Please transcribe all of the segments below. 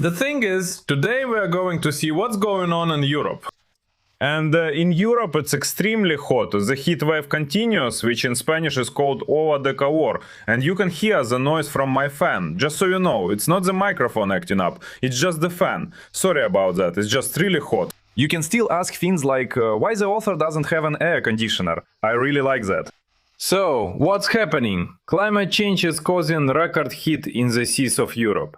The thing is, today we are going to see what's going on in Europe. And in Europe it's extremely hot. The heat wave continues, which in Spanish is called Ola de calor. And you can hear the noise from my fan. Just so you know, it's not the microphone acting up, it's just the fan. Sorry about that, it's just really hot. You can still ask things like, why the author doesn't have an air conditioner? I really like that. So, what's happening? Climate change is causing record heat in the seas of Europe.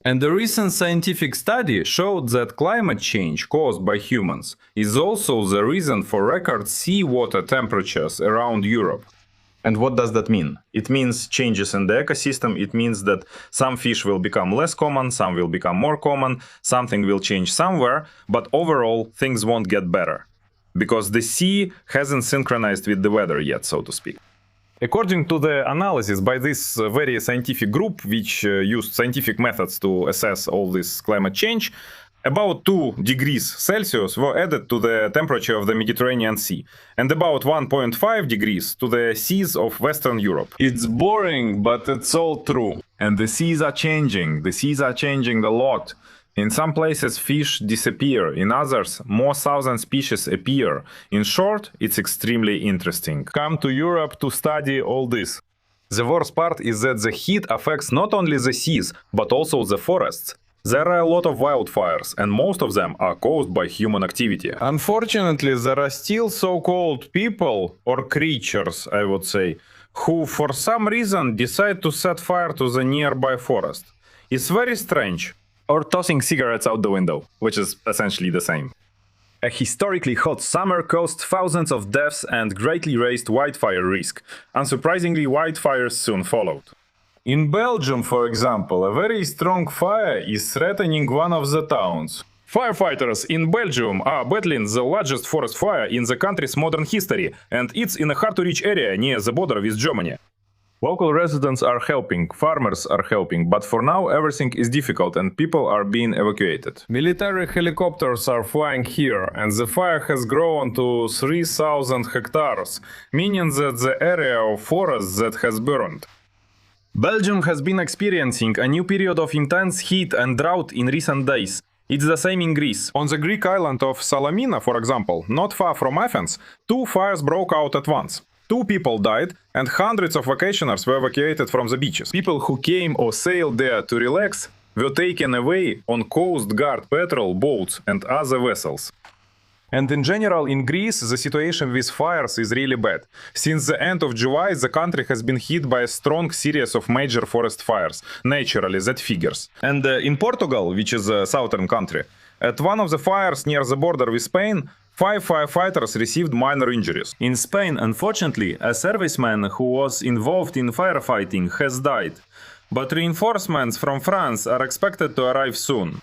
And a recent scientific study showed that climate change caused by humans is also the reason for record seawater temperatures around Europe. And what does that mean? It means changes in the ecosystem. It means that some fish will become less common, some will become more common, something will change somewhere, but overall things won't get better. Because the sea hasn't synchronized with the weather yet, so to speak. According to the analysis by this very scientific group, which used scientific methods to assess all this climate change, about 2 degrees Celsius were added to the temperature of the Mediterranean Sea, and about 1.5 degrees to the seas of Western Europe. It's boring, but it's all true. And the seas are changing. The seas are changing a lot. In some places fish disappear, in others more southern species appear. In short, it's extremely interesting. Come to Europe to study all this. The worst part is that the heat affects not only the seas, but also the forests. There are a lot of wildfires, and most of them are caused by human activity. Unfortunately, there are still so-called people, or creatures, I would say, who for some reason decide to set fire to the nearby forest. It's very strange. Or tossing cigarettes out the window, which is essentially the same. A historically hot summer caused thousands of deaths and greatly raised wildfire risk. Unsurprisingly, wildfires soon followed. In Belgium, for example, a very strong fire is threatening one of the towns. Firefighters in Belgium are battling the largest forest fire in the country's modern history, and it's in a hard-to-reach area near the border with Germany. Local residents are helping, farmers are helping, but for now everything is difficult and people are being evacuated. Military helicopters are flying here, and the fire has grown to 3,000 hectares, meaning that the area of forest that has burned. Belgium has been experiencing a new period of intense heat and drought in recent days. It's the same in Greece. On the Greek island of Salamina, for example, not far from Athens, 2 fires broke out at once. 2 people died, and hundreds of vacationers were evacuated from the beaches. People who came or sailed there to relax were taken away on Coast Guard patrol boats and other vessels. And in general, in Greece, the situation with fires is really bad. Since the end of July, the country has been hit by a strong series of major forest fires. Naturally, that figures. And in Portugal, which is a southern country, at one of the fires near the border with Spain, 5 firefighters received minor injuries. In Spain, unfortunately, a serviceman who was involved in firefighting has died. But reinforcements from France are expected to arrive soon.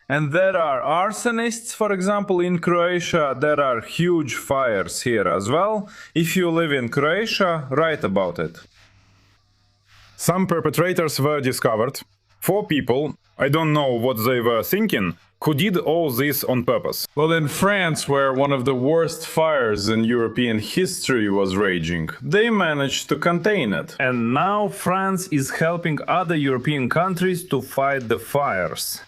And there are arsonists, for example, in Croatia. There are huge fires here as well. If you live in Croatia, write about it. Some perpetrators were discovered. 4 people, I don't know what they were thinking, who did all this on purpose. Well, in France, where one of the worst fires in European history was raging, they managed to contain it. And now France is helping other European countries to fight the fires.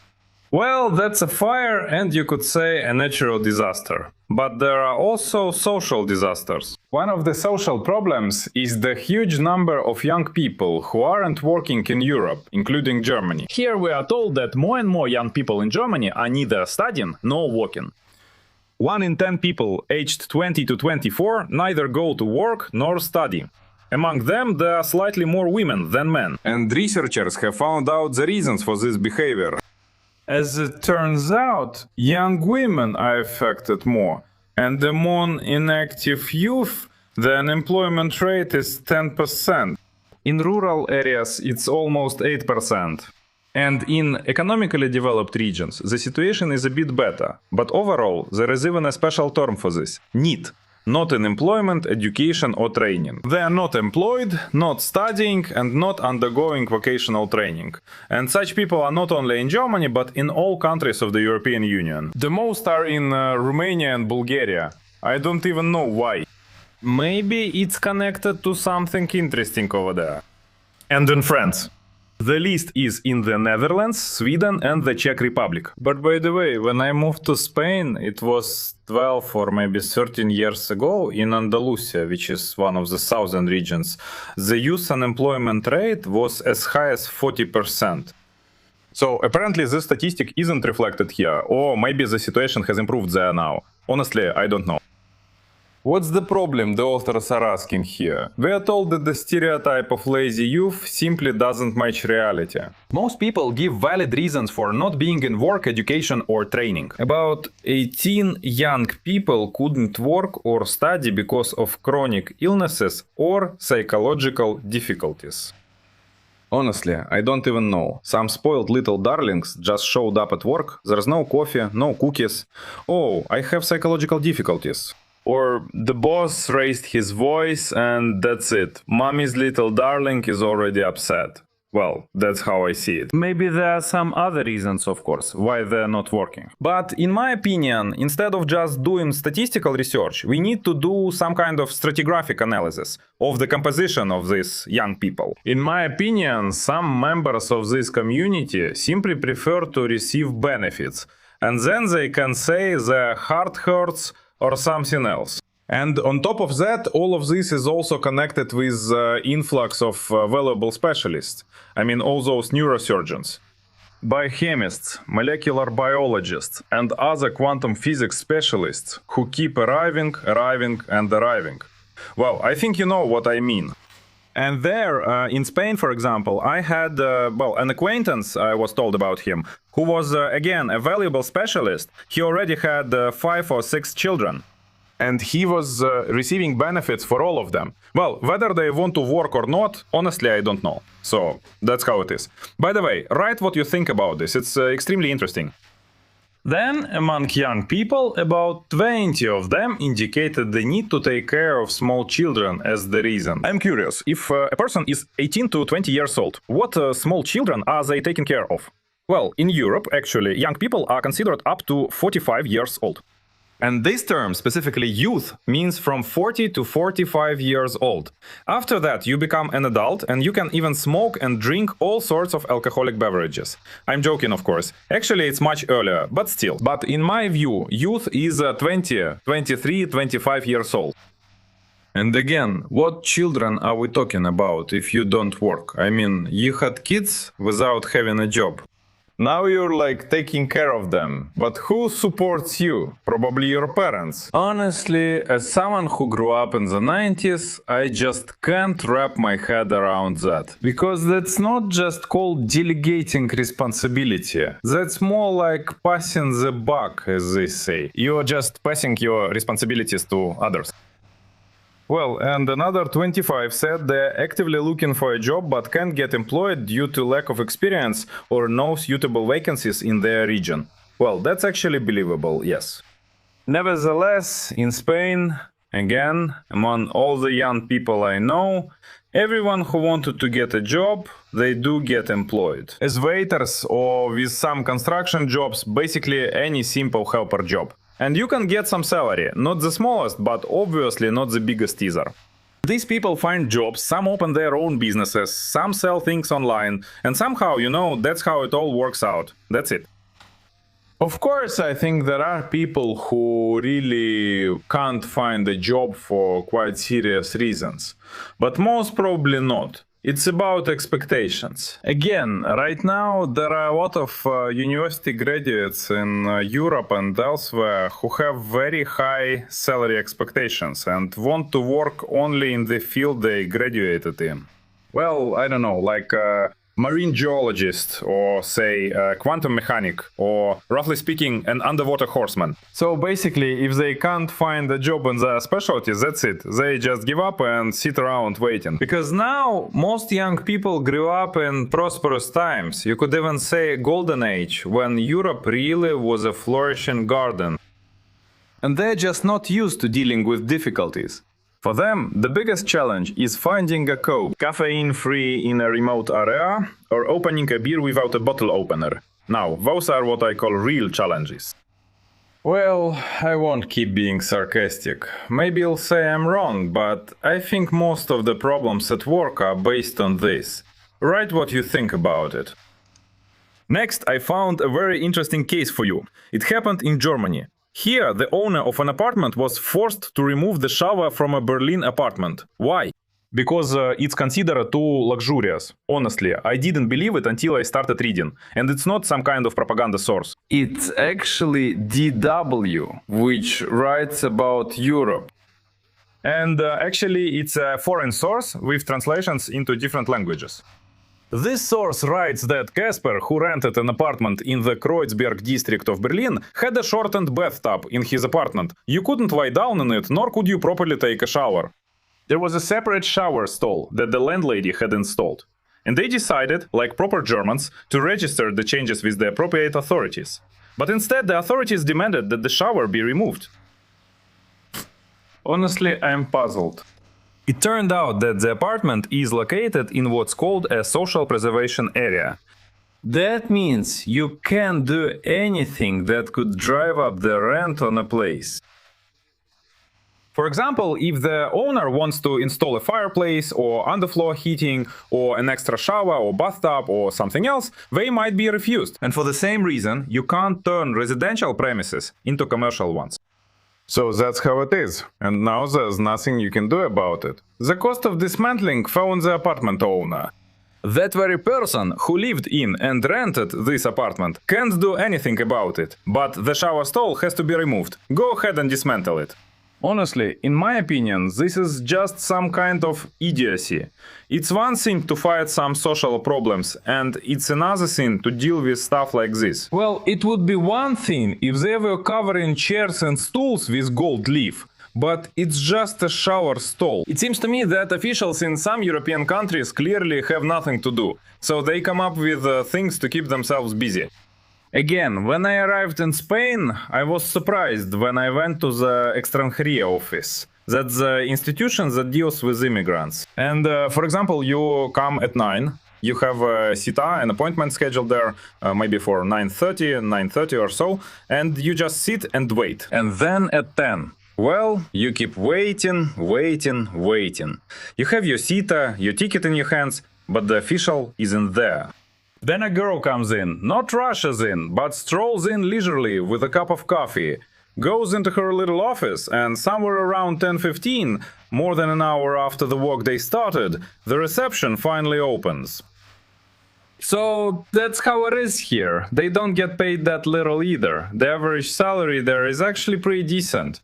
Well, that's a fire and you could say a natural disaster. But there are also social disasters. One of the social problems is the huge number of young people who aren't working in Europe, including Germany. Here we are told that more and more young people in Germany are neither studying nor working. 1 in 10 people aged 20 to 24 neither go to work nor study. Among them, there are slightly more women than men. And researchers have found out the reasons for this behavior. As it turns out, young women are affected more, and among inactive youth, the unemployment rate is 10%. In rural areas, it's almost 8%. And in economically developed regions, the situation is a bit better. But overall, there is even a special term for this – NEET. Not in employment, education or training. They are not employed, not studying and not undergoing vocational training. And such people are not only in Germany, but in all countries of the European Union. The most are in Romania and Bulgaria. I don't even know why. Maybe it's connected to something interesting over there. And in France. The list is in the Netherlands, Sweden and the Czech Republic. But by the way, when I moved to Spain, it was 12 or maybe 13 years ago in Andalusia, which is one of the southern regions, the youth unemployment rate was as high as 40%. So apparently this statistic isn't reflected here, or maybe the situation has improved there now. Honestly, I don't know. What's the problem, the authors are asking here? We are told that the stereotype of lazy youth simply doesn't match reality. Most people give valid reasons for not being in work, education or training. About 18 young people couldn't work or study because of chronic illnesses or psychological difficulties. Honestly, I don't even know. Some spoiled little darlings just showed up at work, there's no coffee, no cookies. Oh, I have psychological difficulties. Or the boss raised his voice and that's it. Mommy's little darling is already upset. Well, that's how I see it. Maybe there are some other reasons, of course, why they're not working. But in my opinion, instead of just doing statistical research, we need to do some kind of stratigraphic analysis of the composition of these young people. In my opinion, some members of this community simply prefer to receive benefits, and then they can say their heart hurts or something else. And on top of that, all of this is also connected with influx of valuable specialists. I mean, all those neurosurgeons, biochemists, molecular biologists, and other quantum physics specialists who keep arriving and arriving. Well, I think you know what I mean. And there, in Spain, for example, I had, an acquaintance, I was told about him, who was, again, a valuable specialist. He already had 5 or 6 children. And he was receiving benefits for all of them. Well, whether they want to work or not, honestly, I don't know. So, that's how it is. By the way, write what you think about this. It's extremely interesting. Then, among young people, about 20 of them indicated the need to take care of small children as the reason. I'm curious, if a person is 18 to 20 years old, what small children are they taking care of? Well, in Europe, actually, young people are considered up to 45 years old. And this term, specifically youth, means from 40 to 45 years old. After that, you become an adult and you can even smoke and drink all sorts of alcoholic beverages. I'm joking, of course. Actually, it's much earlier, but still. But in my view, youth is 20, 23, 25 years old. And again, what children are we talking about if you don't work? I mean, you had kids without having a job. Now you're like taking care of them. But who supports you? Probably your parents. Honestly, as someone who grew up in the 90s, I just can't wrap my head around that. Because that's not just called delegating responsibility. That's more like passing the buck, as they say. You're just passing your responsibilities to others. Well, and another 25 said they're actively looking for a job but can't get employed due to lack of experience or no suitable vacancies in their region. Well, that's actually believable, yes. Nevertheless, in Spain, again, among all the young people I know, everyone who wanted to get a job, they do get employed. As waiters or with some construction jobs, basically any simple helper job. And you can get some salary, not the smallest, but obviously not the biggest either. These people find jobs, some open their own businesses, some sell things online, and somehow, that's how it all works out. That's it. Of course, I think there are people who really can't find a job for quite serious reasons, but most probably not. It's about expectations. Again, right now there are a lot of university graduates in Europe and elsewhere who have very high salary expectations and want to work only in the field they graduated in. Well, I don't know, like marine geologist, or say quantum mechanic, or roughly speaking, an underwater horseman. So basically, if they can't find a job in their specialty, that's it. They just give up and sit around waiting. Because now, most young people grew up in prosperous times. You could even say golden age, when Europe really was a flourishing garden. And they're just not used to dealing with difficulties. For them, the biggest challenge is finding a coke, caffeine-free in a remote area, or opening a beer without a bottle opener. Now, those are what I call real challenges. Well, I won't keep being sarcastic. Maybe you'll say I'm wrong, but I think most of the problems at work are based on this. Write what you think about it. Next, I found a very interesting case for you. It happened in Germany. Here, the owner of an apartment was forced to remove the shower from a Berlin apartment. Why? Because it's considered too luxurious. Honestly, I didn't believe it until I started reading. And it's not some kind of propaganda source. It's actually DW, which writes about Europe. And actually, it's a foreign source with translations into different languages. This source writes that Casper, who rented an apartment in the Kreuzberg district of Berlin, had a shortened bathtub in his apartment. You couldn't lie down in it, nor could you properly take a shower. There was a separate shower stall that the landlady had installed. And they decided, like proper Germans, to register the changes with the appropriate authorities. But instead, the authorities demanded that the shower be removed. Honestly, I'm puzzled. It turned out that the apartment is located in what's called a social preservation area. That means you can't do anything that could drive up the rent on a place. For example, if the owner wants to install a fireplace or underfloor heating or an extra shower or bathtub or something else, they might be refused. And for the same reason, you can't turn residential premises into commercial ones. So that's how it is. And now there's nothing you can do about it. The cost of dismantling fell on the apartment owner. That very person who lived in and rented this apartment can't do anything about it. But the shower stall has to be removed. Go ahead and dismantle it. Honestly, in my opinion, this is just some kind of idiocy. It's one thing to fight some social problems, and it's another thing to deal with stuff like this. Well, it would be one thing if they were covering chairs and stools with gold leaf, but it's just a shower stall. It seems to me that officials in some European countries clearly have nothing to do, so they come up with things to keep themselves busy. Again, when I arrived in Spain, I was surprised when I went to the Extranjería office. That's the institution that deals with immigrants. And for example, you come at 9, you have a cita, an appointment scheduled there, maybe for 9:30 or so, and you just sit and wait. And then at 10. Well, you keep waiting. You have your cita, your ticket in your hands, but the official isn't there. Then a girl comes in, not rushes in, but strolls in leisurely with a cup of coffee, goes into her little office, and somewhere around 10:15, more than an hour after the workday started, the reception finally opens. So that's how it is here. They don't get paid that little either. The average salary there is actually pretty decent.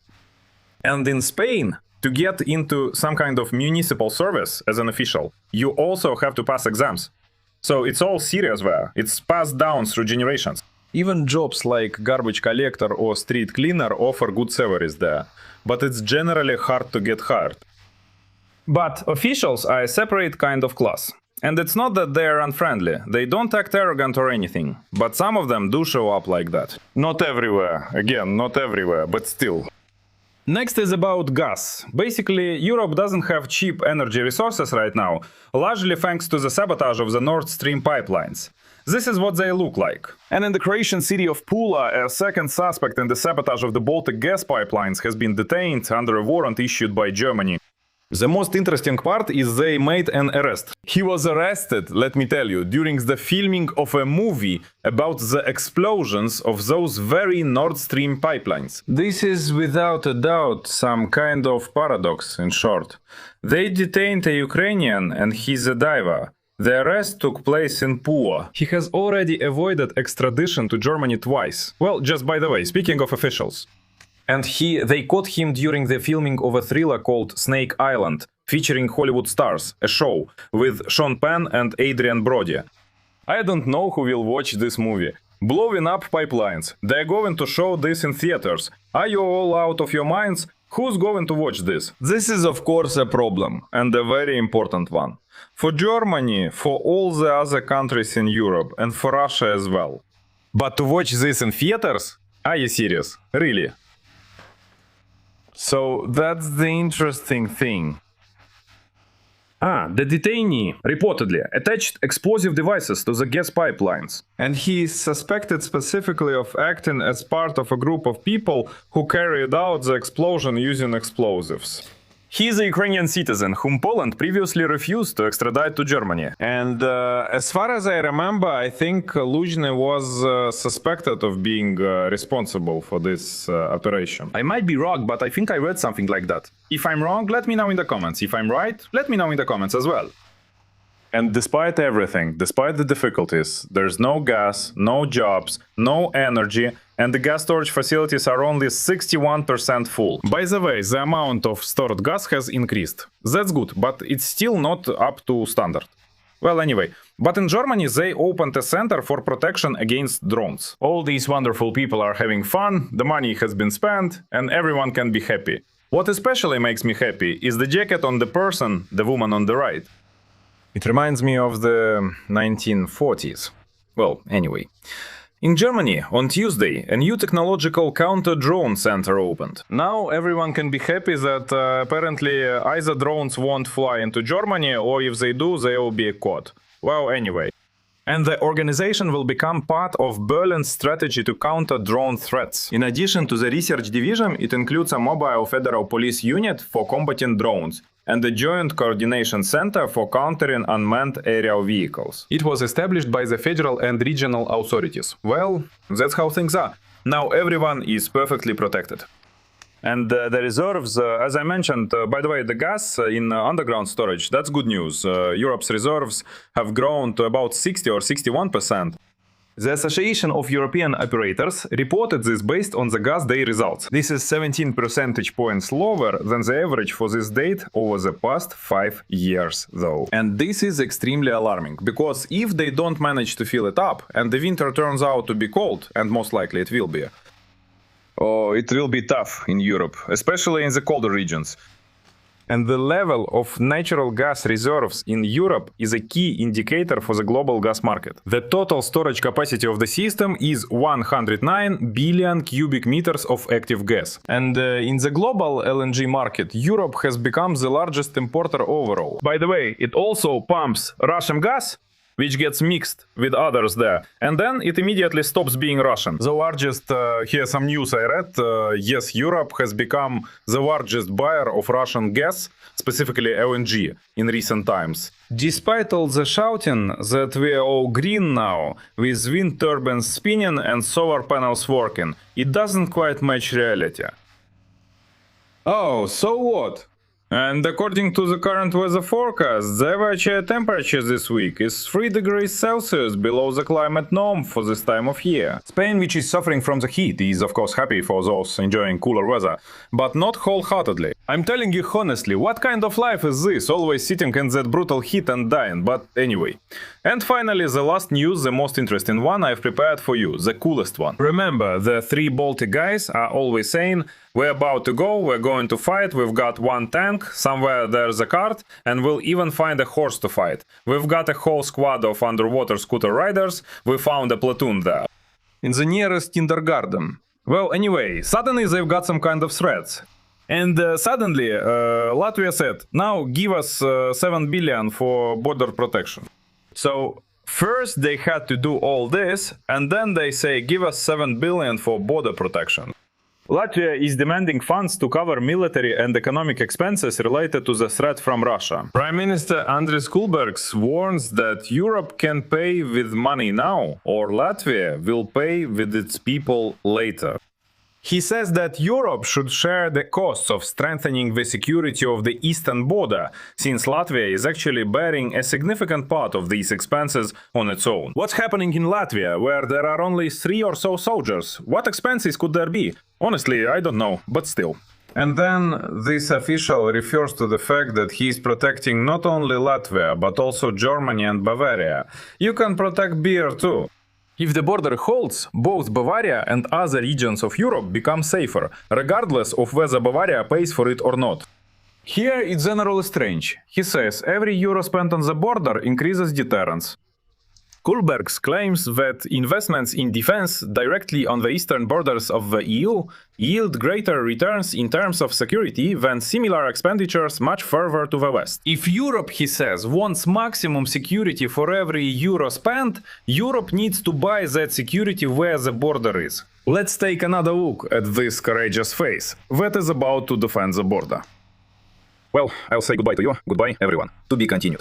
And in Spain, to get into some kind of municipal service as an official, you also have to pass exams. So it's all serious there. It's passed down through generations. Even jobs like garbage collector or street cleaner offer good salaries there, but it's generally hard to get hired. But officials are a separate kind of class. And it's not that they're unfriendly, they don't act arrogant or anything, but some of them do show up like that. Not everywhere, again, not everywhere, but still. Next is about gas. Basically, Europe doesn't have cheap energy resources right now, largely thanks to the sabotage of the Nord Stream pipelines. This is what they look like. And in the Croatian city of Pula, a second suspect in the sabotage of the Baltic gas pipelines has been detained under a warrant issued by Germany. The most interesting part is they made an arrest. He was arrested, let me tell you, during the filming of a movie about the explosions of those very Nord Stream pipelines. This is without a doubt some kind of paradox, in short. They detained a Ukrainian and he's a diver. The arrest took place in Pula. He has already avoided extradition to Germany twice. Well, just by the way, speaking of officials. And they caught him during the filming of a thriller called Snake Island, featuring Hollywood stars, a show, with Sean Penn and Adrian Brody. I don't know who will watch this movie. Blowing up pipelines. They're going to show this in theaters. Are you all out of your minds? Who's going to watch this? This is of course a problem, and a very important one. For Germany, for all the other countries in Europe, and for Russia as well. But to watch this in theaters? Are you serious? Really? So that's the interesting thing. The detainee reportedly attached explosive devices to the gas pipelines. And he is suspected specifically of acting as part of a group of people who carried out the explosion using explosives. He is a Ukrainian citizen whom Poland previously refused to extradite to Germany. And as far as I remember, I think Luzhny was suspected of being responsible for this operation. I might be wrong, but I think I read something like that. If I'm wrong, let me know in the comments. If I'm right, let me know in the comments as well. And despite everything, despite the difficulties, there's no gas, no jobs, no energy, and the gas storage facilities are only 61% full. By the way, the amount of stored gas has increased. That's good, but it's still not up to standard. Well, anyway, but in Germany they opened a center for protection against drones. All these wonderful people are having fun, the money has been spent, and everyone can be happy. What especially makes me happy is the jacket on the person, the woman on the right. It reminds me of the 1940s. Well, anyway. In Germany, on Tuesday, a new technological counter-drone center opened. Now everyone can be happy that apparently either drones won't fly into Germany, or if they do, they will be caught. Well, anyway. And the organization will become part of Berlin's strategy to counter drone threats. In addition to the research division, it includes a mobile federal police unit for combating drones, and the Joint Coordination Center for countering unmanned aerial vehicles. It was established by the federal and regional authorities. Well, that's how things are. Now everyone is perfectly protected. And the reserves, as I mentioned, by the way, the gas in underground storage, that's good news. Europe's reserves have grown to about 60 or 61%. The Association of European Operators reported this based on the gas day results. This is 17 percentage points lower than the average for this date over the past 5 years, though. And this is extremely alarming, because if they don't manage to fill it up, and the winter turns out to be cold, and most likely it will be, oh, it will be tough in Europe, especially in the colder regions. And the level of natural gas reserves in Europe is a key indicator for the global gas market. The total storage capacity of the system is 109 billion cubic meters of active gas. And in the global LNG market, Europe has become the largest importer overall. By the way, it also pumps Russian gas, which gets mixed with others there, and then it immediately stops being Russian. The largest, here's some news I read, yes, Europe has become the largest buyer of Russian gas, specifically LNG, in recent times. Despite all the shouting that we are all green now, with wind turbines spinning and solar panels working, it doesn't quite match reality. Oh, so what? And according to the current weather forecast, the average air temperature this week is 3 degrees Celsius below the climate norm for this time of year. Spain, which is suffering from the heat, is of course happy for those enjoying cooler weather, but not wholeheartedly. I'm telling you honestly, what kind of life is this, always sitting in that brutal heat and dying, but anyway. And finally, the last news, the most interesting one I've prepared for you, the coolest one. Remember, the 3 Baltic guys are always saying, we're about to go, we're going to fight, we've got 1 tank, somewhere there's a cart, and we'll even find a horse to fight. We've got a whole squad of underwater scooter riders, we found a platoon there. In the nearest kindergarten. Well, anyway, suddenly they've got some kind of threats. And suddenly, Latvia said, now give us 7 billion for border protection. So, first they had to do all this, and then they say, give us 7 billion for border protection. Latvia is demanding funds to cover military and economic expenses related to the threat from Russia. Prime Minister Andris Kulbergs warns that Europe can pay with money now, or Latvia will pay with its people later. He says that Europe should share the costs of strengthening the security of the eastern border, since Latvia is actually bearing a significant part of these expenses on its own. What's happening in Latvia, where there are only 3 or so soldiers? What expenses could there be? Honestly, I don't know, but still. And then this official refers to the fact that he is protecting not only Latvia, but also Germany and Bavaria. You can protect beer too. If the border holds, both Bavaria and other regions of Europe become safer, regardless of whether Bavaria pays for it or not. Here it's generally strange. He says every euro spent on the border increases deterrence. Kulbergs claims that investments in defense directly on the eastern borders of the EU yield greater returns in terms of security than similar expenditures much further to the west. If Europe, he says, wants maximum security for every euro spent, Europe needs to buy that security where the border is. Let's take another look at this courageous face that is about to defend the border. Well, I'll say goodbye to you. Goodbye, everyone. To be continued.